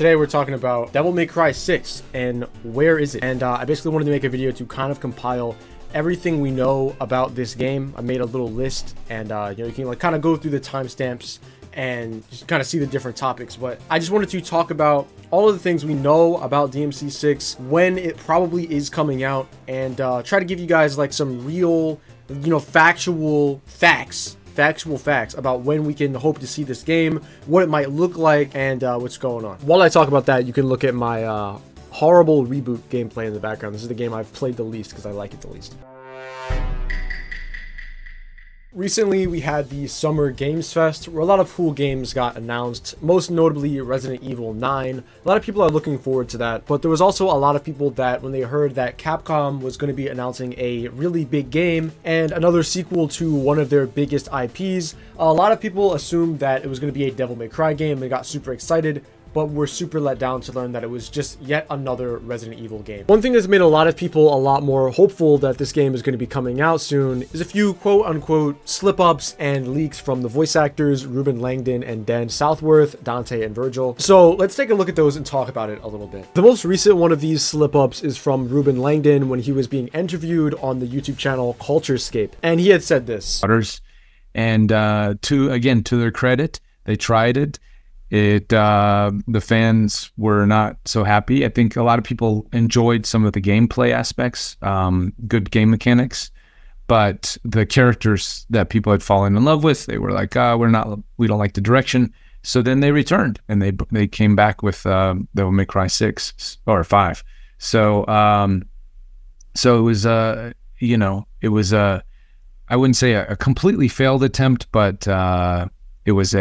Today we're talking about Devil May Cry 6 and where is it? And I basically wanted to make a video to kind of compile everything we know about this game. I made a little list, and you can kind of go through the timestamps and just kind of see the different topics. But I just wanted to talk about all of the things we know about DMC 6, when it probably is coming out, and try to give you guys like some real, factual facts about when we can hope to see this game, what it might look like, and what's going on. While I talk about that, you can look at my horrible reboot gameplay in the background. This is the game I've played the least because I like it the least. Recently, we had the Summer Games Fest, where a lot of cool games got announced, most notably Resident Evil 9. A lot of people are looking forward to that, but there was also a lot of people that, when they heard that Capcom was going to be announcing a really big game and another sequel to one of their biggest IPs, a lot of people assumed that it was going to be a Devil May Cry game and got super excited, but were super let down to learn that it was just yet another Resident Evil game. One thing that's made a lot of people a lot more hopeful that this game is going to be coming out soon is a few quote-unquote slip-ups and leaks from the voice actors Ruben Langdon and Dan Southworth, Dante and Virgil. So let's take a look at those and talk about it a little bit. The most recent one of these slip-ups is from Ruben Langdon when he was being interviewed on the YouTube channel Culturescape, and he had said this. And to their credit, they tried it. The fans were not so happy. I think a lot of people enjoyed some of the gameplay aspects, good game mechanics, but the characters that people had fallen in love with, they were like, we don't like the direction. So then they returned and they came back with Devil May Cry 6 or 5. So it was I wouldn't say a completely failed attempt, but it was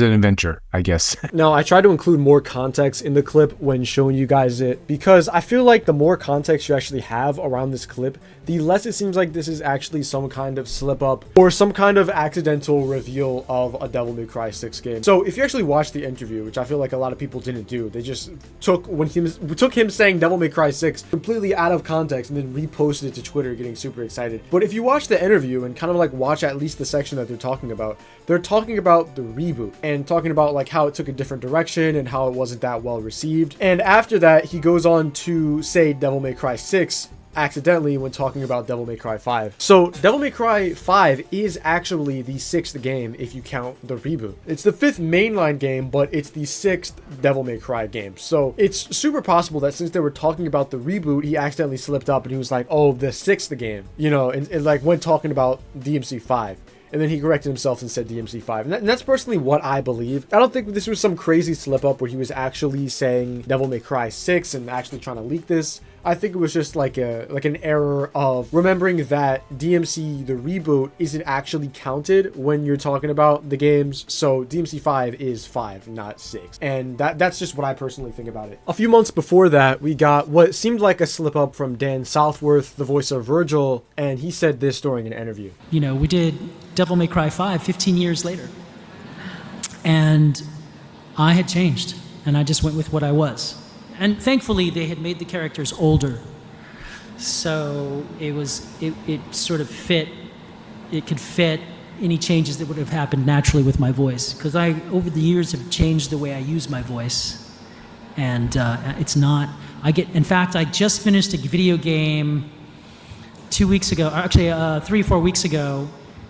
an adventure, I guess. Now, I tried to include more context in the clip when showing you guys it, because I feel like the more context you actually have around this clip, the less it seems like this is actually some kind of slip up or some kind of accidental reveal of a Devil May Cry 6 game. So if you actually watch the interview, which I feel like a lot of people didn't do, they just took him saying Devil May Cry 6 completely out of context and then reposted it to Twitter getting super excited. But if you watch the interview and kind of like watch at least the section that they're talking about the reboot and talking about like how it took a different direction and how it wasn't that well received. And after that, he goes on to say Devil May Cry 6 accidentally when talking about Devil May Cry 5. So Devil May Cry 5 is actually the 6th game if you count the reboot. It's the 5th mainline game, but it's the 6th Devil May Cry game. So it's super possible that since they were talking about the reboot, he accidentally slipped up and he was like, oh, the 6th game, and like when talking about DMC 5. And then he corrected himself and said DMC 5. And that's personally what I believe. I don't think this was some crazy slip up where he was actually saying Devil May Cry 6 and actually trying to leak this. I think it was just like an error of remembering that DMC, the reboot, isn't actually counted when you're talking about the games. So DMC 5 is 5, not 6. And that's just what I personally think about it. A few months before that, we got what seemed like a slip up from Dan Southworth, the voice of Virgil, and he said this during an interview. We did Devil May Cry 5 15 years later. And I had changed, and I just went with what I was. And thankfully, they had made the characters older. So it sort of fit, it could fit any changes that would have happened naturally with my voice. Because I, over the years, have changed the way I use my voice. And in fact, I just finished a video game 2 weeks ago, or actually 3 or 4 weeks ago.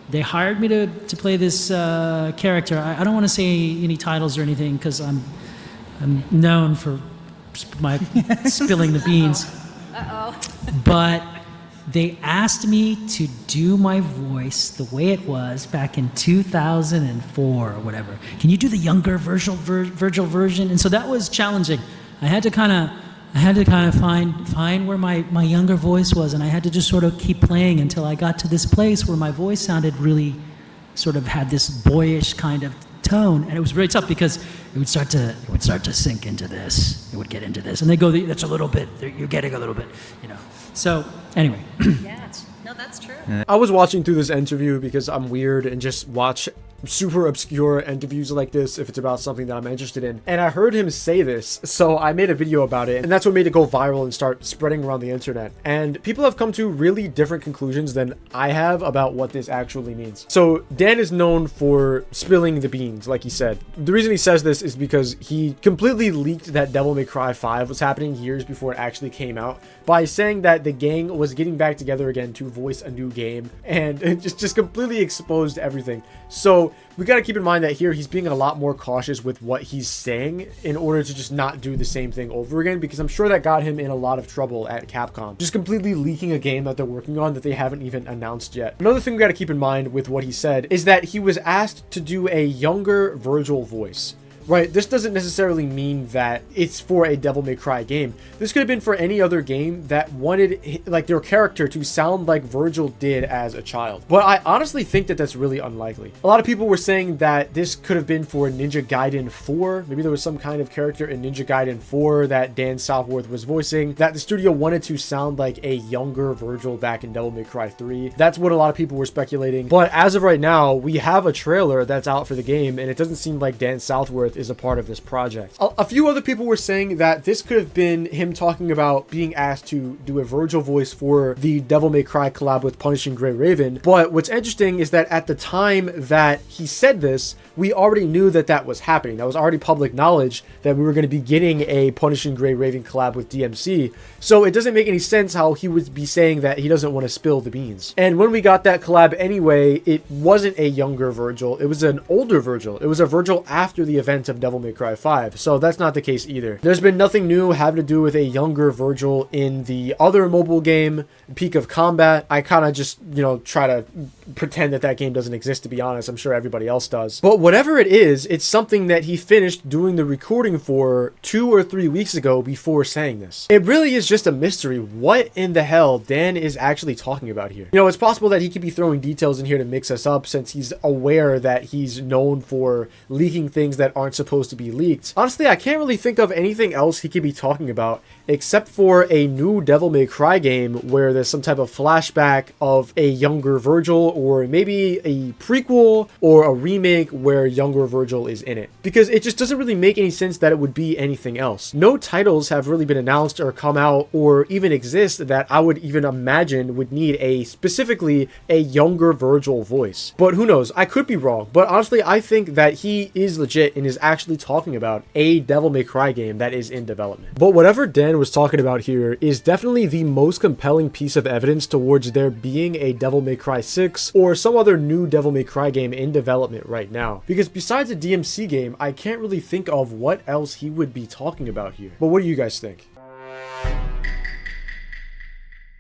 They hired me to play this character. I don't want to say any titles or anything because I'm known for my spilling the beans. But they asked me to do my voice the way it was back in 2004 or whatever. Can you do the younger Virgil version? And so that was challenging. I had to kind of find where my younger voice was, and I had to just sort of keep playing until I got to this place where my voice sounded really sort of had this boyish kind of tone, and it was really tough because it would start to sink into this. It would get into this, and they go, "That's a little bit. You're getting a little bit, So anyway. Yeah, no, that's true. I was watching through this interview because I'm weird and just watch super obscure interviews like this if it's about something that I'm interested in. And I heard him say this, so I made a video about it, and that's what made it go viral and start spreading around the internet. And people have come to really different conclusions than I have about what this actually means. So Dan is known for spilling the beans, like he said. The reason he says this is because he completely leaked that Devil May Cry 5 was happening years before it actually came out by saying that the gang was getting back together again to voice a new game, and it just completely exposed everything. So we got to keep in mind that here he's being a lot more cautious with what he's saying in order to just not do the same thing over again, because I'm sure that got him in a lot of trouble at Capcom, just completely leaking a game that they're working on that they haven't even announced yet. Another thing we got to keep in mind with what he said is that he was asked to do a younger Virgil voice. Right, this doesn't necessarily mean that it's for a Devil May Cry game. This could have been for any other game that wanted like their character to sound like Virgil did as a child. But I honestly think that that's really unlikely. A lot of people were saying that this could have been for Ninja Gaiden 4. Maybe there was some kind of character in Ninja Gaiden 4 that Dan Southworth was voicing, that the studio wanted to sound like a younger Virgil back in Devil May Cry 3. That's what a lot of people were speculating. But as of right now, we have a trailer that's out for the game, and it doesn't seem like Dan Southworth is a part of this project. A few other people were saying that this could have been him talking about being asked to do a Virgil voice for the Devil May Cry collab with Punishing Gray Raven. But what's interesting is that at the time that he said this, we already knew that that was happening. That was already public knowledge that we were going to be getting a Punishing Gray Raven collab with DMC. So it doesn't make any sense how he would be saying that he doesn't want to spill the beans. And when we got that collab anyway, it wasn't a younger Virgil. It was an older Virgil. It was a Virgil after the event of Devil May Cry 5. So that's not the case either. There's been nothing new having to do with a younger Virgil in the other mobile game, Peak of Combat. I kind of just, try to pretend that that game doesn't exist, to be honest. I'm sure everybody else does. But whatever it is, it's something that he finished doing the recording for 2 or 3 weeks ago before saying this. It really is just a mystery what in the hell Dan is actually talking about here. It's possible that he could be throwing details in here to mix us up, since he's aware that he's known for leaking things that aren't supposed to be leaked. Honestly, I can't really think of anything else he could be talking about except for a new Devil May Cry game where there's some type of flashback of a younger Virgil, or maybe a prequel or a remake where younger Virgil is in it, because it just doesn't really make any sense that it would be anything else. No titles have really been announced or come out or even exist that I would even imagine would need specifically a younger Virgil voice. But who knows, I could be wrong, but honestly I think that he is legit and is actually talking about a Devil May Cry game that is in development. But whatever Dan was talking about here is definitely the most compelling piece of evidence towards there being a Devil May Cry 6 or some other new Devil May Cry game in development right now. Because besides a DMC game, I can't really think of what else he would be talking about here. But what do you guys think?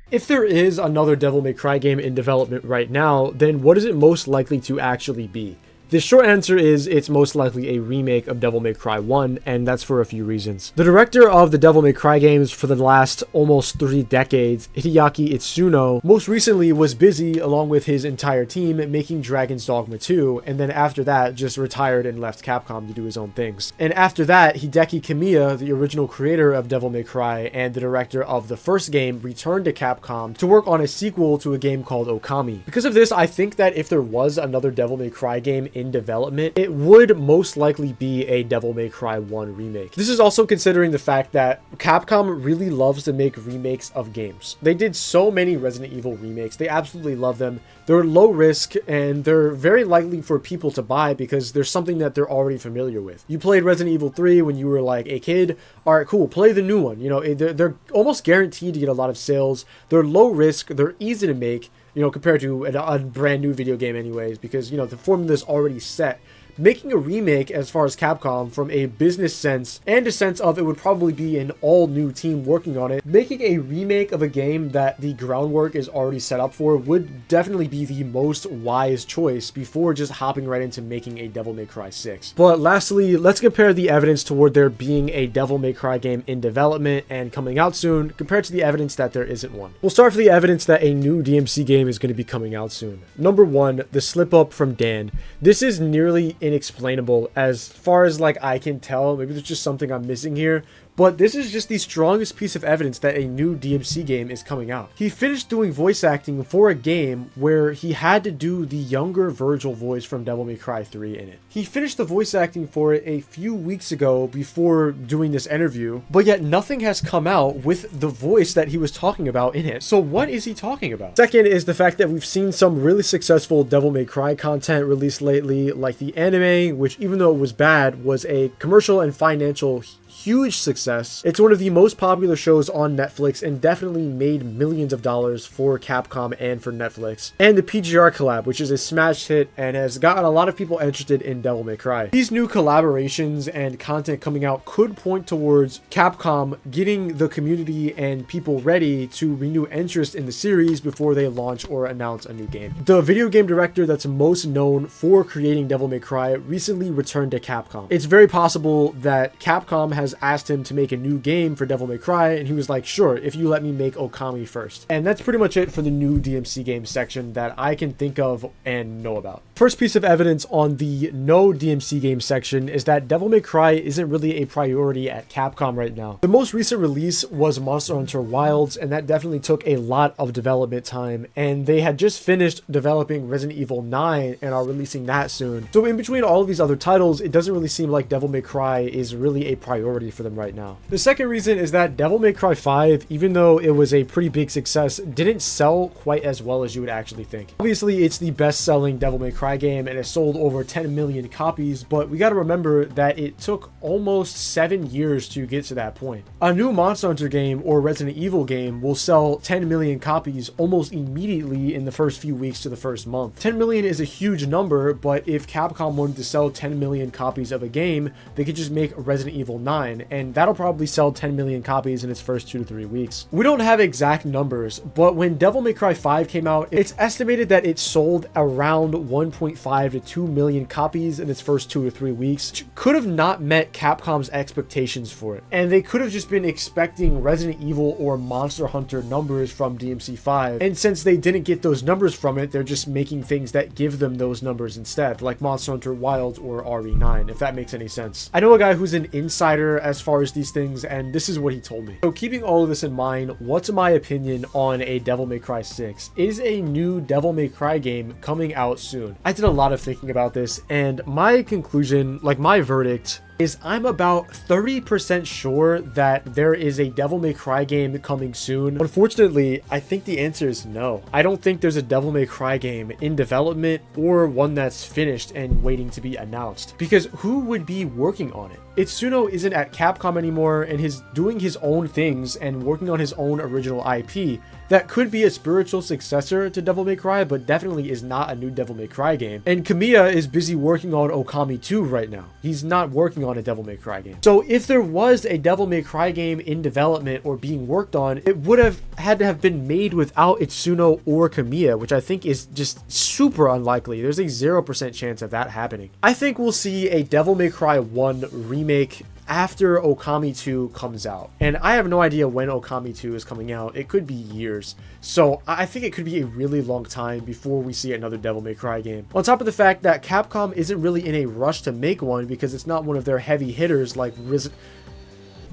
If there is another Devil May Cry game in development right now, then what is it most likely to actually be? The short answer is it's most likely a remake of Devil May Cry 1, and that's for a few reasons. The director of the Devil May Cry games for the last almost 3 decades, Hideaki Itsuno, most recently was busy along with his entire team making Dragon's Dogma 2, and then after that just retired and left Capcom to do his own things. And after that, Hideki Kamiya, the original creator of Devil May Cry and the director of the first game, returned to Capcom to work on a sequel to a game called Okami. Because of this, I think that if there was another Devil May Cry game in development, it would most likely be a Devil May Cry 1 remake. This is also considering the fact that Capcom really loves to make remakes of games. They did so many Resident Evil remakes. They absolutely love them. They're low risk and they're very likely for people to buy because there's something that they're already familiar with. You played Resident Evil 3 when you were like a kid. All right, cool. Play the new one. They're almost guaranteed to get a lot of sales. They're low risk. They're easy to make, compared to a brand new video game anyways, because, the formula is already set. Making a remake, as far as Capcom, from a business sense and a sense of it would probably be an all new team working on it, making a remake of a game that the groundwork is already set up for would definitely be the most wise choice before just hopping right into making a Devil May Cry 6. But lastly, let's compare the evidence toward there being a Devil May Cry game in development and coming out soon compared to the evidence that there isn't one. We'll start with the evidence that a new DMC game is going to be coming out soon. Number 1, the slip up from Dan. This is nearly inexplainable as far as like I can tell. Maybe there's just something I'm missing here. But this is just the strongest piece of evidence that a new DMC game is coming out. He finished doing voice acting for a game where he had to do the younger Virgil voice from Devil May Cry 3 in it. He finished the voice acting for it a few weeks ago before doing this interview, but yet nothing has come out with the voice that he was talking about in it. So what is he talking about? Second is the fact that we've seen some really successful Devil May Cry content released lately, like the anime, which even though it was bad, was a commercial and financial huge success. It's one of the most popular shows on Netflix and definitely made millions of dollars for Capcom and for Netflix. And the PGR collab, which is a smash hit and has gotten a lot of people interested in Devil May Cry. These new collaborations and content coming out could point towards Capcom getting the community and people ready to renew interest in the series before they launch or announce a new game. The video game director that's most known for creating Devil May Cry recently returned to Capcom. It's very possible that Capcom has asked him to make a new game for Devil May Cry, and he was like, sure, if you let me make Okami first. And that's pretty much it for the new DMC game section that I can think of and know about. First piece of evidence on the no DMC game section is that Devil May Cry isn't really a priority at Capcom right now. The most recent release was Monster Hunter Wilds, and that definitely took a lot of development time, and they had just finished developing Resident Evil 9 and are releasing that soon. So in between all of these other titles, it doesn't really seem like Devil May Cry is really a priority for them right now. The second reason is that Devil May Cry 5, even though it was a pretty big success, didn't sell quite as well as you would actually think. Obviously, it's the best-selling Devil May Cry game and it sold over 10 million copies, but we gotta remember that it took almost 7 years to get to that point. A new Monster Hunter game or Resident Evil game will sell 10 million copies almost immediately in the first few weeks to the first month. 10 million is a huge number, but if Capcom wanted to sell 10 million copies of a game, they could just make Resident Evil 9, and that'll probably sell 10 million copies in its first 2 to 3 weeks. We don't have exact numbers, but when Devil May Cry 5 came out, it's estimated that it sold around 1.5 to 2 million copies in its first 2 to 3 weeks, which could have not met Capcom's expectations for it. And they could have just been expecting Resident Evil or Monster Hunter numbers from DMC 5, and since they didn't get those numbers from it, they're just making things that give them those numbers instead, like Monster Hunter Wilds or RE9, if that makes any sense. I know a guy who's an insider as far as these things, and this is what he told me. So keeping all of this in mind, what's my opinion on a Devil May Cry 6? Is a new Devil May Cry game coming out soon? I did a lot of thinking about this, and my conclusion, like my verdict, is I'm about 30% sure that there is a Devil May Cry game coming soon. Unfortunately, I think the answer is no. I don't think there's a Devil May Cry game in development or one that's finished and waiting to be announced, because who would be working on it? Itsuno isn't at Capcom anymore and is doing his own things and working on his own original IP that could be a spiritual successor to Devil May Cry, but definitely is not a new Devil May Cry game. And Kamiya is busy working on Okami 2 right now. He's not working on a Devil May Cry game. So if there was a Devil May Cry game in development or being worked on, it would have had to have been made without Itsuno or Kamiya, which I think is just super unlikely. There's a 0% chance of that happening. I think we'll see a Devil May Cry 1 remake after Okami 2 comes out. And I have no idea when Okami 2 is coming out. It could be years. So I think it could be a really long time before we see another Devil May Cry game. On top of the fact that Capcom isn't really in a rush to make one because it's not one of their heavy hitters like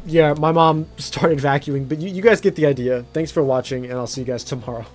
Yeah, my mom started vacuuming, but you guys get the idea. Thanks for watching, and I'll see you guys tomorrow.